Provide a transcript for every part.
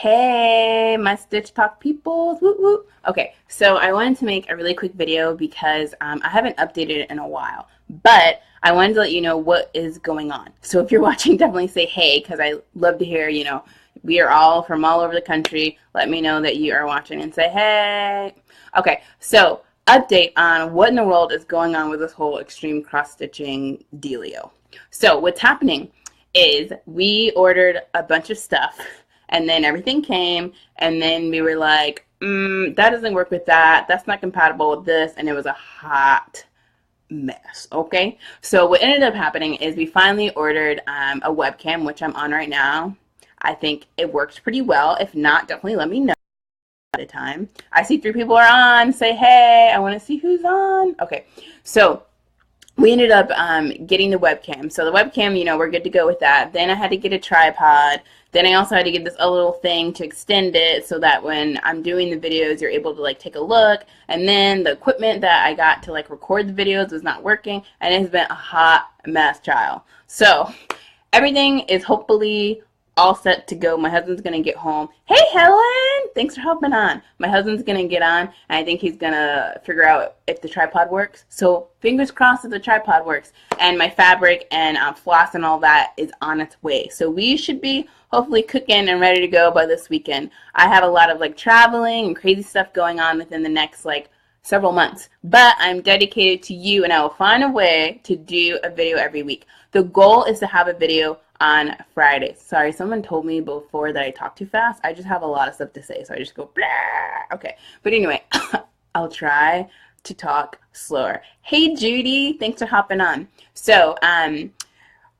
Hey, my Stitch Talk peoples. Woo woo. Okay, so I wanted to make a really quick video because I haven't updated it in a while, but I wanted to let you know what is going on. So if you're watching, definitely say hey, because I love to hear, we are all from all over the country. Let me know that you are watching and say hey. Okay, so update on what in the world is going on with this whole extreme cross-stitching dealio. So what's happening is we ordered a bunch of stuff and then everything came and then we were like, that doesn't work with that. That's not compatible with this. And it was a hot mess. Okay. So what ended up happening is we finally ordered a webcam, which I'm on right now. I think it works pretty well. If not, definitely let me know at a time. I see 3 people are on. Say hey. I want to see who's on. Okay. So we ended up getting the webcam. So the webcam, we're good to go with that. Then I had to get a tripod. Then I also had to get this other little thing to extend it so that when I'm doing the videos, you're able to take a look. And then the equipment that I got to record the videos was not working, and it has been a hot mess, child. So everything is hopefully all set to go. My husband's going to get home. Hey, Helen! Thanks for helping on. My husband's going to get on, and I think he's going to figure out if the tripod works. So fingers crossed that the tripod works. And my fabric and floss and all that is on its way. So we should be hopefully cooking and ready to go by this weekend. I have a lot of traveling and crazy stuff going on within the next several months. But I'm dedicated to you, and I will find a way to do a video every week. The goal is to have a video on Friday. Sorry, someone told me before that I talk too fast. I just have a lot of stuff to say, so I just go blah. Okay, but anyway, I'll try to talk slower. Hey Judy, thanks for hopping on. So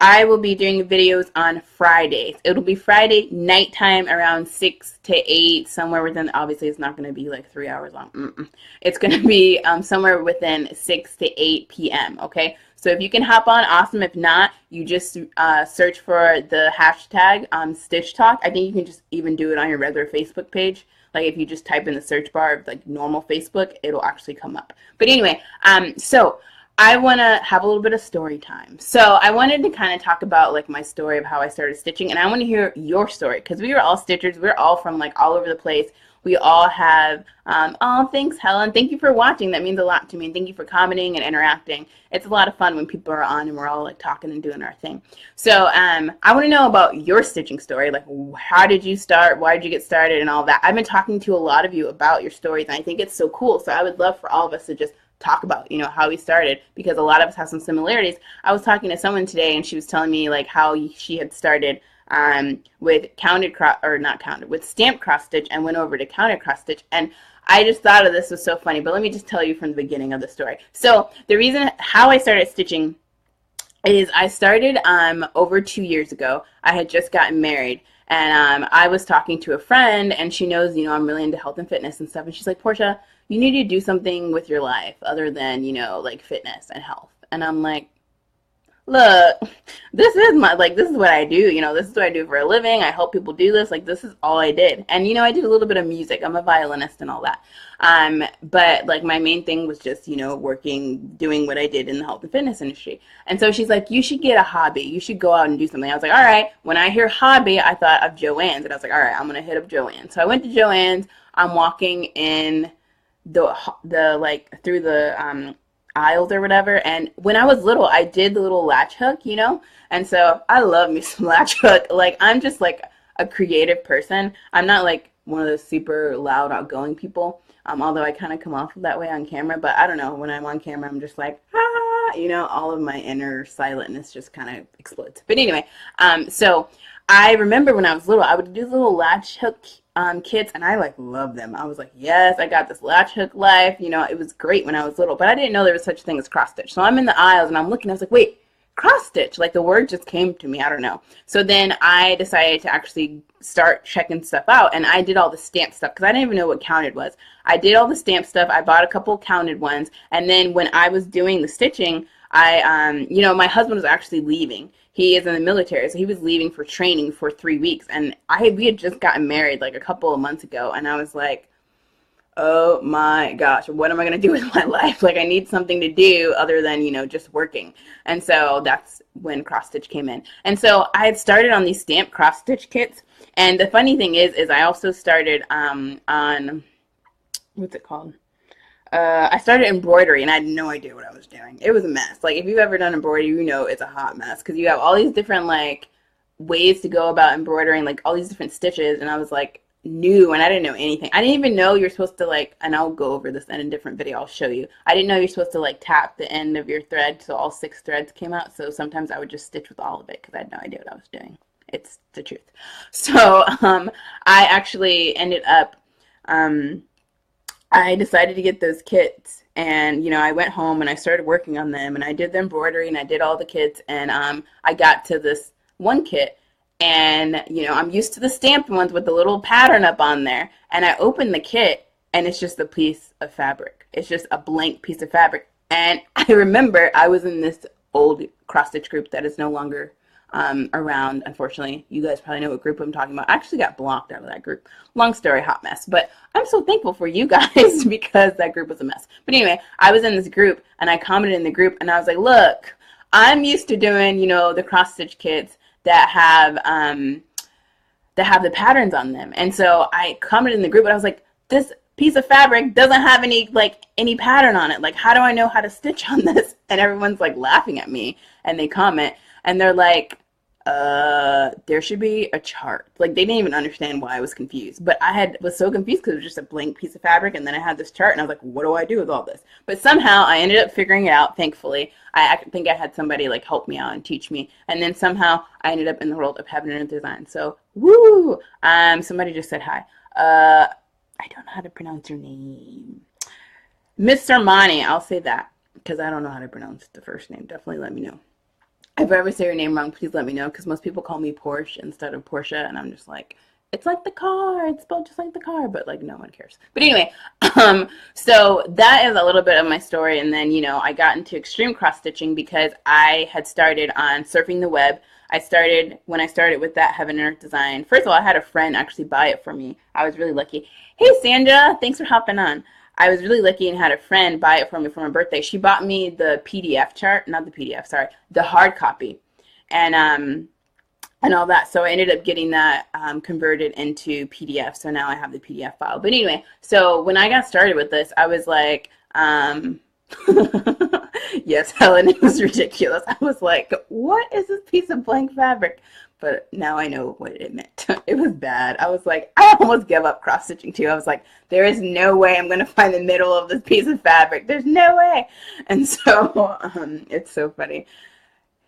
I will be doing videos on Fridays. It'll be Friday nighttime around 6 to 8, somewhere within, obviously it's not going to be 3 hours long. It's going to be somewhere within 6 to 8 p.m., okay? So if you can hop on, awesome. If not, you just search for the hashtag Stitch Talk. I think you can just even do it on your regular Facebook page. If you just type in the search bar of normal Facebook, it'll actually come up. But anyway, so I want to have a little bit of story time. So I wanted to kind of talk about my story of how I started stitching, and I want to hear your story because we are all stitchers. We're all from all over the place. We all have, oh, thanks, Helen. Thank you for watching. That means a lot to me. And thank you for commenting and interacting. It's a lot of fun when people are on and we're all talking and doing our thing. So I want to know about your stitching story. How did you start? Why did you get started and all that? I've been talking to a lot of you about your stories, and I think it's so cool. So I would love for all of us to just talk about, how we started, because a lot of us have some similarities. I was talking to someone today, and she was telling me how she had started with with stamped cross stitch and went over to counted cross stitch, and I just thought of this was so funny. But let me just tell you from the beginning of the story. So the reason how I started stitching is I started over 2 years ago. I had just gotten married, and I was talking to a friend, and she knows I'm really into health and fitness and stuff, and she's like, Portia, you need to do something with your life other than fitness and health. And I'm like, look, this is this is what I do, this is what I do for a living. I help people do this. This is all I did. And, I did a little bit of music. I'm a violinist and all that. But my main thing was just, doing what I did in the health and fitness industry. And so she's like, you should get a hobby. You should go out and do something. I was like, all right. When I hear hobby, I thought of Joann's, and I was like, all right, I'm going to hit up Joann's. So I went to Joann's. I'm walking in the through the, aisles or whatever, and when I was little I did the little latch hook, and so I love me some latch hook. I'm just a creative person. I'm not one of those super loud outgoing people, although I kind of come off that way on camera, but I don't know, when I'm on camera I'm just all of my inner silentness just kind of explodes. But anyway, so I remember when I was little I would do little latch hook kits, and I love them. I was like, yes, I got this latch hook life. It was great when I was little, but I didn't know there was such a thing as cross stitch. So I'm in the aisles and I'm looking, I was like, wait, cross stitch, the word just came to me. I don't know. So then I decided to actually start checking stuff out, and I did all the stamp stuff because I didn't even know what counted was. I did all the stamp stuff. I bought a couple counted ones, and then when I was doing the stitching, I my husband was actually leaving. He is in the military, so he was leaving for training for 3 weeks, and we had just gotten married a couple of months ago, and I was like, oh my gosh, what am I going to do with my life? Like, I need something to do other than, just working. And so that's when cross stitch came in. And so I had started on these stamped cross stitch kits. And the funny thing is I also started on, what's it called? I started embroidery, and I had no idea what I was doing. It was a mess. Like, if you've ever done embroidery, you know it's a hot mess, because you have all these different, like, ways to go about embroidering, like, all these different stitches, and I was, like, new, and I didn't know anything. I didn't even know you're supposed to, like, and I'll go over this in a different video, I'll show you. I didn't know you're supposed to, like, tap the end of your thread so all 6 threads came out, so sometimes I would just stitch with all of it, because I had no idea what I was doing. It's the truth. So, I actually ended up, I decided to get those kits, and I went home and I started working on them, and I did the embroidery and I did all the kits, and I got to this one kit, and I'm used to the stamped ones with the little pattern up on there, and I opened the kit and it's just a piece of fabric. It's just a blank piece of fabric. And I remember I was in this old cross stitch group that is no longer around, unfortunately. You guys probably know what group I'm talking about. I actually got blocked out of that group. Long story, hot mess. But I'm so thankful for you guys because that group was a mess. But anyway, I was in this group and I commented in the group and I was like, look, I'm used to doing, the cross stitch kits that have the patterns on them. And so I commented in the group and I was like, this piece of fabric doesn't have any pattern on it. Like, how do I know how to stitch on this? And everyone's like laughing at me, and they comment and they're like, there should be a chart. Like, they didn't even understand why I was confused. But I was so confused because it was just a blank piece of fabric, and then I had this chart, and I was like, what do I do with all this? But somehow I ended up figuring it out, thankfully. I think I had somebody, like, help me out and teach me. And then somehow I ended up in the world of Heaven and Earth Design. So, woo! Somebody just said hi. I don't know how to pronounce your name. Mr. Mani, I'll say that, because I don't know how to pronounce the first name. Definitely let me know. If I ever say your name wrong, please let me know, because most people call me Porsche instead of Portia, and I'm just like, it's like the car, it's spelled just like the car, but like no one cares. But anyway, so that is a little bit of my story, and then I got into extreme cross stitching because I had started on surfing the web. When I started with that Heaven and Earth Design. First of all, I had a friend actually buy it for me. I was really lucky. Hey Sandra, thanks for hopping on. I was really lucky and had a friend buy it for me for my birthday. She bought me the PDF chart, not the PDF, sorry, the hard copy, and all that. So I ended up getting that converted into PDF. So now I have the PDF file. But anyway, so when I got started with this, I was like, yes, Helen, it was ridiculous. I was like, what is this piece of blank fabric? But now I know what it meant. It was bad. I was like, I almost gave up cross stitching too. I was like, there is no way I'm going to find the middle of this piece of fabric. There's no way. And so it's so funny.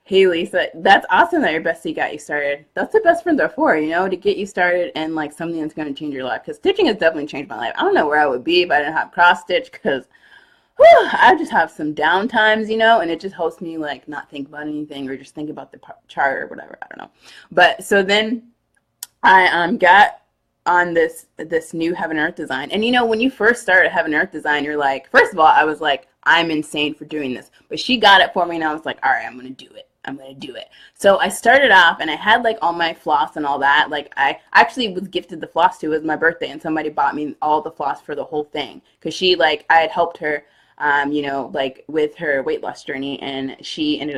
Hey Lisa, that's awesome that your bestie got you started. That's what best friends are for, to get you started in like something that's going to change your life. Because stitching has definitely changed my life. I don't know where I would be if I didn't have cross stitch, because I just have some down times, and it just helps me like not think about anything or just think about the chart or whatever. I don't know. But so then I got on this new Heaven and Earth Design. And when you first start at Heaven and Earth Design, you're like, first of all, I was like, I'm insane for doing this. But she got it for me, and I was like, all right, I'm going to do it. I'm going to do it. So I started off, and I had like all my floss and all that. Like, I actually was gifted the floss too. It was my birthday, and somebody bought me all the floss for the whole thing. Because I had helped her like with her weight loss journey, and she ended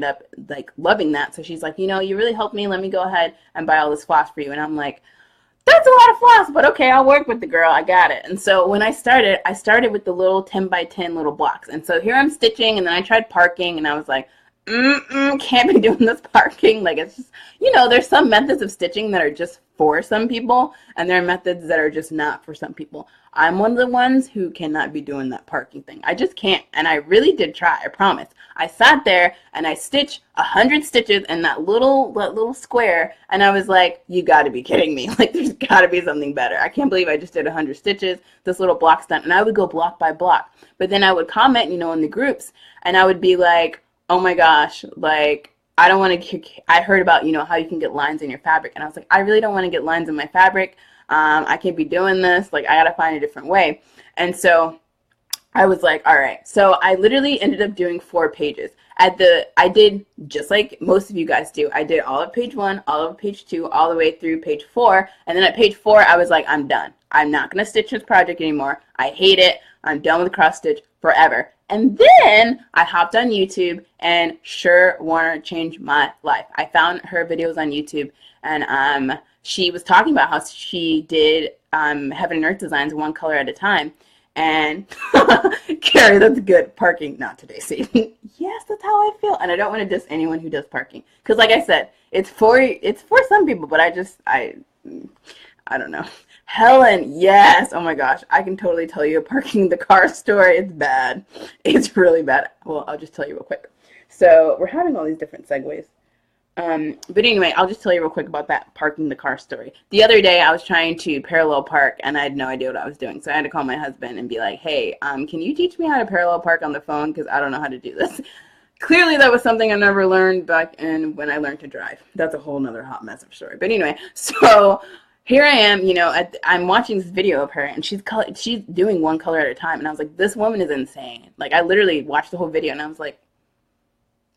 up like loving that. So she's like, you really helped me. Let me go ahead and buy all this floss for you. And I'm like, that's a lot of floss, but okay, I'll work with the girl. I got it. And so when I started with the little 10 by 10 little blocks. And so here I'm stitching, and then I tried parking, and I was like, can't be doing this parking. Like, it's just, there's some methods of stitching that are just for some people, and there are methods that are just not for some people. I'm one of the ones who cannot be doing that parking thing. I just can't, and I really did try, I promise. I sat there, and I stitched 100 stitches in that little square, and I was like, you gotta be kidding me. Like, there's gotta be something better. I can't believe I just did 100 stitches, this little block's done, and I would go block by block. But then I would comment, in the groups, and I would be like, oh my gosh, like, I don't want to, I heard about, how you can get lines in your fabric. And I was like, I really don't want to get lines in my fabric. I can't be doing this. Like, I got to find a different way. And so I was like, all right. So I literally ended up doing 4 pages. I did just like most of you guys do. I did all of page 1, all of page 2, all the way through page 4. And then at page 4, I was like, I'm done. I'm not going to stitch this project anymore. I hate it. I'm done with cross stitch forever. And then I hopped on YouTube, and sure, Warner changed my life. I found her videos on YouTube, and she was talking about how she did heaven and earth designs one color at a time. And Carrie, that's good. Parking, not today, see. Yes, that's how I feel. And I don't want to diss anyone who does parking. Because like I said, it's for some people, but I don't know. Helen, yes. Oh my gosh. I can totally tell you a parking the car story. It's bad. It's really bad. Well, I'll just tell you real quick. So we're having all these different segues. But anyway, I'll just tell you real quick about that parking the car story. The other day I was trying to parallel park and I had no idea what I was doing. So I had to call my husband and be like, hey, can you teach me how to parallel park on the phone? Because I don't know how to do this. Clearly that was something I never learned back in when I learned to drive. That's a whole nother hot mess of story. But anyway, so here I am, you know, I'm watching this video of her, and she's doing one color at a time. And I was like, this woman is insane. Like, I literally watched the whole video, and I was like,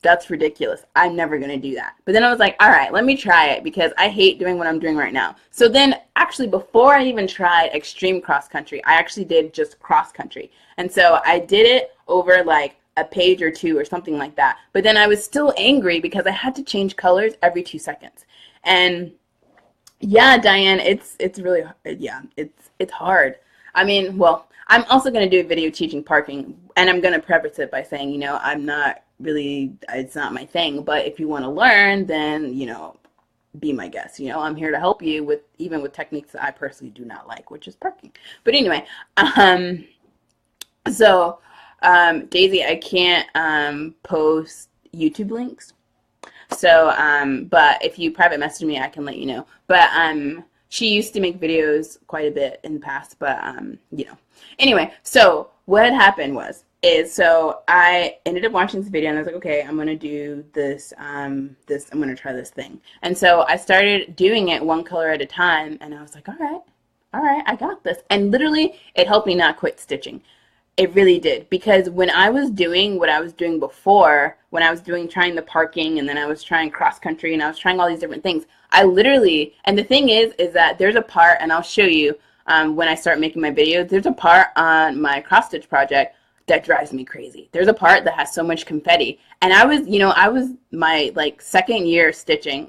that's ridiculous. I'm never going to do that. But then I was like, all right, let me try it because I hate doing what I'm doing right now. So then actually before I even tried extreme cross country, I actually did just cross country. And so I did it over like a page or two or something like that. But then I was still angry because I had to change colors every 2 seconds. And yeah, Diane, it's really, yeah, it's hard. I mean, well, I'm also going to do a video teaching parking, and I'm going to preface it by saying, you know, I'm not really, it's not my thing, but if you want to learn, then, you know, be my guest. You know, I'm here to help you with, even with techniques that I personally do not like, which is parking. But anyway, Daisy, I can't post YouTube links. So, but if you private message me, I can let you know. But she used to make videos quite a bit in the past, but you know. Anyway, so what had happened so I ended up watching this video and I was like, okay, I'm gonna do this. I'm gonna try this thing. And so I started doing it one color at a time, and I was like, all right, I got this. And literally, it helped me not quit stitching. It really did, because when I was doing what I was doing before, when I was trying the parking, and then I was trying cross country, and I was trying all these different things, I literally, and the thing is that there's a part, and I'll show you when I start making my videos, there's a part on my cross stitch project that drives me crazy. There's a part that has so much confetti, and I was my like second year stitching,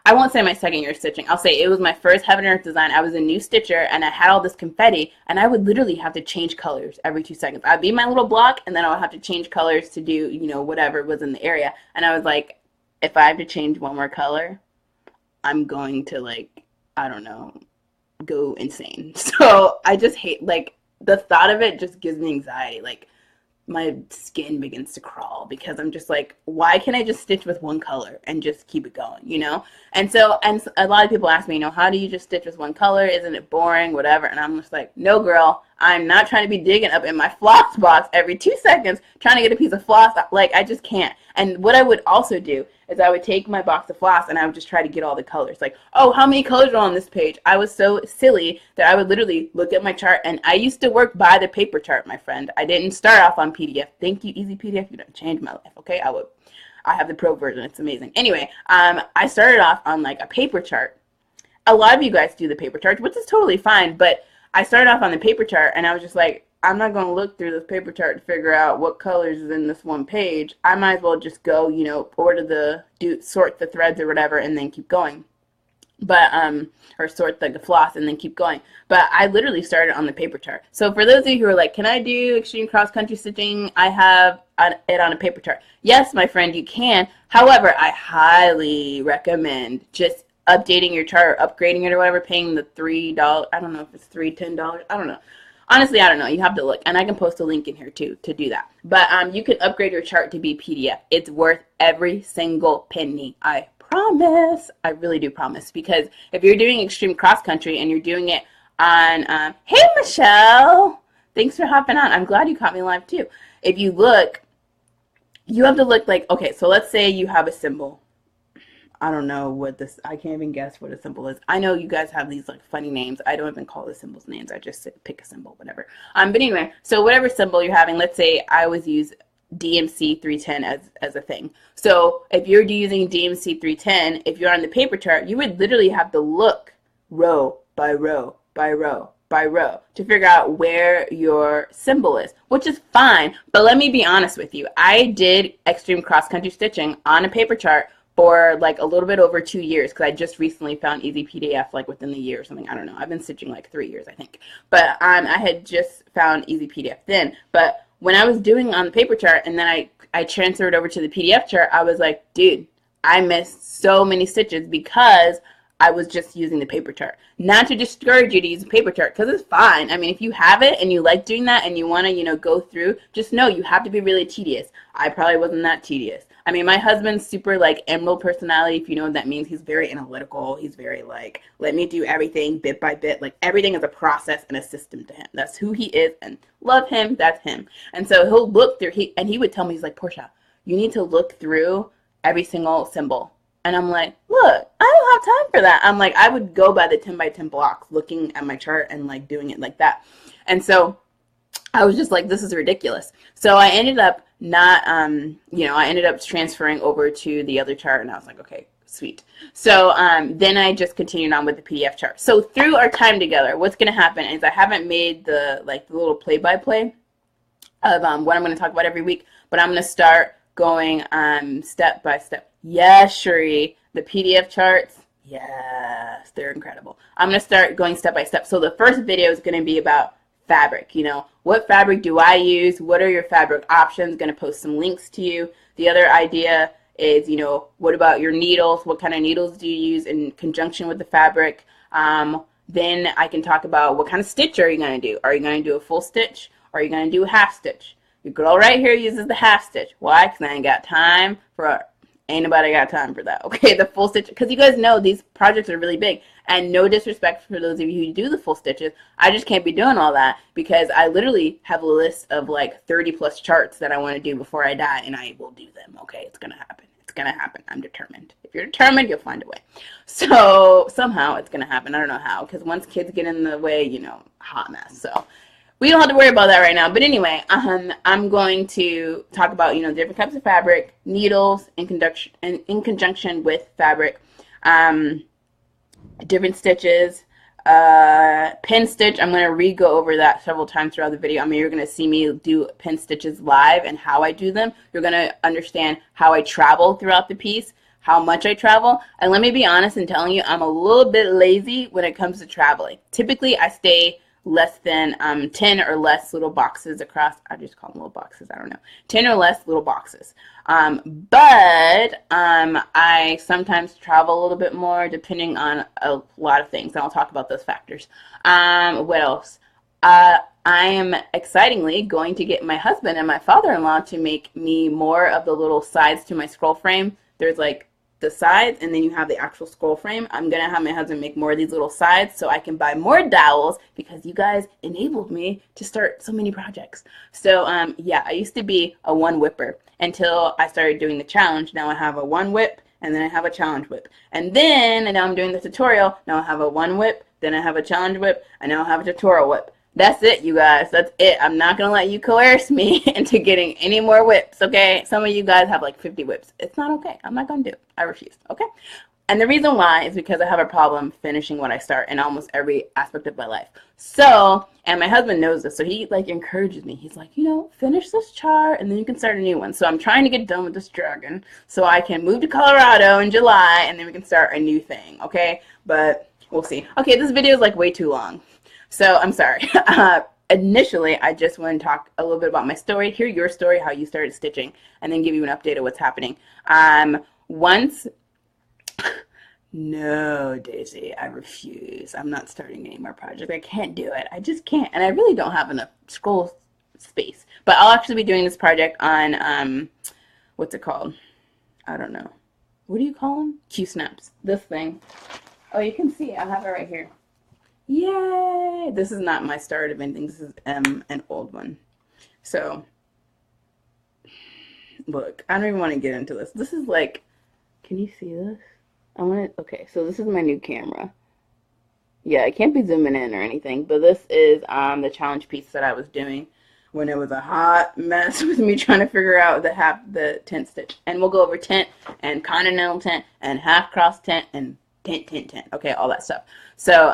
I won't say my second year stitching. I'll say it was my first heaven and earth design. I was a new stitcher, and I had all this confetti, and I would literally have to change colors every 2 seconds. I'd be in my little block, and then I would have to change colors to do, you know, whatever was in the area. And I was like, if I have to change one more color, I'm going to, like, I don't know, go insane. So I just hate, like, the thought of it just gives me anxiety. Like, my skin begins to crawl because I'm just like, why can't I just stitch with one color and just keep it going, you know? And so, and a lot of people ask me, you know, how do you just stitch with one color? Isn't it boring, whatever? And I'm just like, no, girl, I'm not trying to be digging up in my floss box every 2 seconds trying to get a piece of floss. Like, I just can't. And what I would also do is I would take my box of floss and I would just try to get all the colors. Like, oh, how many colors are on this page? I was so silly that I would literally look at my chart, and I used to work by the paper chart, my friend. I didn't start off on PDF. Thank you, Easy PDF. You done changed my life, okay? I have the pro version. It's amazing. Anyway, I started off on like a paper chart. A lot of you guys do the paper chart, which is totally fine, but I started off on the paper chart, and I was just like, I'm not going to look through this paper chart to figure out what colors is in this one page. I might as well just go, you know, sort the threads or whatever, and then keep going. But, or sort the floss and then keep going. But I literally started on the paper chart. So for those of you who are like, can I do extreme cross-country stitching? I have it on a paper chart. Yes, my friend, you can. However, I highly recommend just updating your chart or upgrading it or whatever, paying the $3, I don't know if it's $3, $10, I don't know. Honestly, I don't know. You have to look. And I can post a link in here, too, to do that. But you can upgrade your chart to be PDF. It's worth every single penny. I promise. I really do promise. Because if you're doing extreme cross-country and you're doing it on, hey, Michelle. Thanks for hopping on. I'm glad you caught me live, too. If you look, you have to look like, okay, so let's say you have a symbol. I don't know what this, I can't even guess what a symbol is. I know you guys have these like funny names. I don't even call the symbols names. I just pick a symbol, whatever. But anyway, so whatever symbol you're having, let's say I always use DMC 310 as a thing. So if you're using DMC 310, if you're on the paper chart, you would literally have to look row by row by row by row to figure out where your symbol is, which is fine. But let me be honest with you. I did extreme cross-country stitching on a paper chart for like a little bit over 2 years because I just recently found Easy PDF like within the year or something. I don't know. I've been stitching like 3 years, I think. But I had just found Easy PDF then. But when I was doing on the paper chart and then I transferred over to the PDF chart, I was like, dude, I missed so many stitches because I was just using the paper chart. Not to discourage you to use a paper chart, because it's fine. I mean, if you have it and you like doing that and you want to, you know, go through, just know you have to be really tedious. I probably wasn't that tedious. I mean, my husband's super, like, emerald personality, if you know what that means. He's very analytical. He's very, like, let me do everything bit by bit. Like, everything is a process and a system to him. That's who he is, and love him, that's him. And so he'll look through, and he would tell me, he's like, Portia, you need to look through every single symbol. And I'm like, look, I don't have time for that. I'm like, I would go by the 10 by 10 blocks, looking at my chart and like doing it like that. And so I was just like, this is ridiculous. So I ended up not, you know, I ended up transferring over to the other chart, and I was like, okay, sweet. So then I just continued on with the PDF chart. So through our time together, what's going to happen is I haven't made the little play-by-play of what I'm going to talk about every week, but I'm going to start going step by step. Yes, Cherie, the PDF charts, yes, they're incredible. I'm going to start going step by step. So the first video is going to be about fabric. You know, what fabric do I use? What are your fabric options? Going to post some links to you. The other idea is, you know, what about your needles? What kind of needles do you use in conjunction with the fabric? Then I can talk about what kind of stitch are you going to do? Are you going to do a full stitch? Or are you going to do a half stitch? Your girl right here uses the half stitch. Why? Because I ain't got time for ain't nobody got time for that. Okay, the full stitch, because you guys know these projects are really big, and no disrespect for those of you who do the full stitches, I just can't be doing all that because I literally have a list of like 30 plus charts that I want to do before I die, and I will do them. Okay, it's gonna happen. It's gonna happen. I'm determined. If you're determined, you'll find a way. So somehow it's gonna happen. I don't know how, because once kids get in the way, you know, hot mess. So we don't have to worry about that right now. But anyway, I'm going to talk about, you know, different types of fabric, needles in conjunction with fabric, different stitches, pin stitch. I'm going to re-go over that several times throughout the video. I mean, you're going to see me do pin stitches live and how I do them. You're going to understand how I travel throughout the piece, how much I travel. And let me be honest in telling you, I'm a little bit lazy when it comes to traveling. Typically, I stay less than 10 or less little boxes across. I just call them little boxes. I don't know. 10 or less little boxes. But I sometimes travel a little bit more depending on a lot of things. And I'll talk about those factors. What else? I am excitingly going to get my husband and my father-in-law to make me more of the little sides to my scroll frame. There's like the sides, and then you have the actual scroll frame. I'm gonna have my husband make more of these little sides so I can buy more dowels because you guys enabled me to start so many projects. So yeah, I used to be a one whipper until I started doing the challenge. Now I have a one whip, and then I have a challenge whip, and now I'm doing the tutorial. Now I have a one whip, then I have a challenge whip, and now I have a tutorial whip. That's it, you guys. That's it. I'm not going to let you coerce me into getting any more whips, okay? Some of you guys have like 50 whips. It's not okay. I'm not going to do it. I refuse, okay? And the reason why is because I have a problem finishing what I start in almost every aspect of my life. So, and my husband knows this, so he like encourages me. He's like, you know, finish this chart and then you can start a new one. So I'm trying to get done with this dragon so I can move to Colorado in July and then we can start a new thing, okay? But we'll see. Okay, this video is like way too long. So I'm sorry. Initially, I just want to talk a little bit about my story, hear your story, how you started stitching, and then give you an update of what's happening. No, Daisy, I refuse. I'm not starting any more projects. I can't do it. I just can't. And I really don't have enough scroll space. But I'll actually be doing this project on, what's it called? I don't know. What do you call them? Q-snaps. This thing. Oh, you can see. I have it right here. Yay! This is not my start of anything. This is an old one. So, look, I don't even want to get into this. This is like, can you see this? Okay, so this is my new camera. Yeah, I can't be zooming in or anything, but this is the challenge piece that I was doing when it was a hot mess with me trying to figure out the tent stitch. And we'll go over tent and continental tent and half cross tent and tent, okay, all that stuff. So,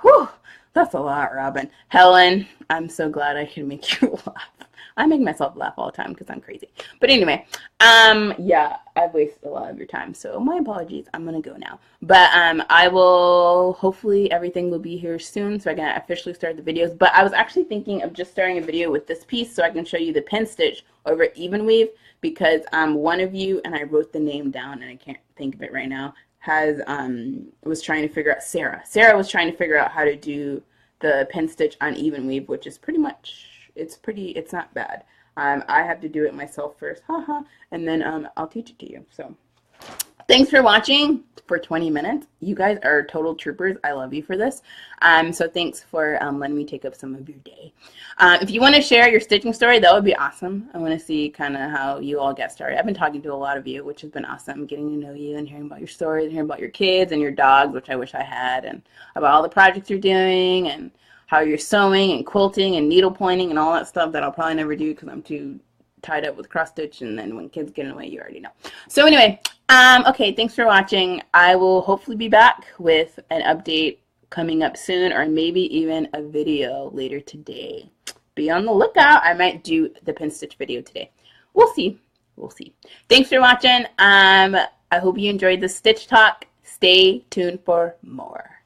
whew, That's a lot, Robin. Helen, I'm so glad I can make you laugh. I make myself laugh all the time because I'm crazy. But anyway, yeah, I've wasted a lot of your time, so my apologies. I'm gonna go now. But I will, hopefully everything will be here soon so I can officially start the videos. But I was actually thinking of just starting a video with this piece so I can show you the pin stitch over even weave, because one of you, and I wrote the name down and I can't think of it right now, was trying to figure out, Sarah was trying to figure out how to do the pin stitch on even weave, which is pretty much, it's not bad. I have to do it myself first, haha, and then I'll teach it to you. So thanks for watching for 20 minutes. You guys are total troopers. I love you for this. So thanks for letting me take up some of your day. If you want to share your stitching story, that would be awesome. I want to see kind of how you all get started. I've been talking to a lot of you, which has been awesome, getting to know you and hearing about your stories and hearing about your kids and your dogs, which I wish I had, and about all the projects you're doing and how you're sewing and quilting and needle pointing and all that stuff that I'll probably never do because I'm too tied up with cross stitch, and then when kids get in the way, you already know. So anyway, okay, thanks for watching. I will hopefully be back with an update coming up soon, or maybe even a video later today. Be on the lookout. I might do the pin stitch video today. We'll see. We'll see. Thanks for watching. I hope you enjoyed the stitch talk. Stay tuned for more.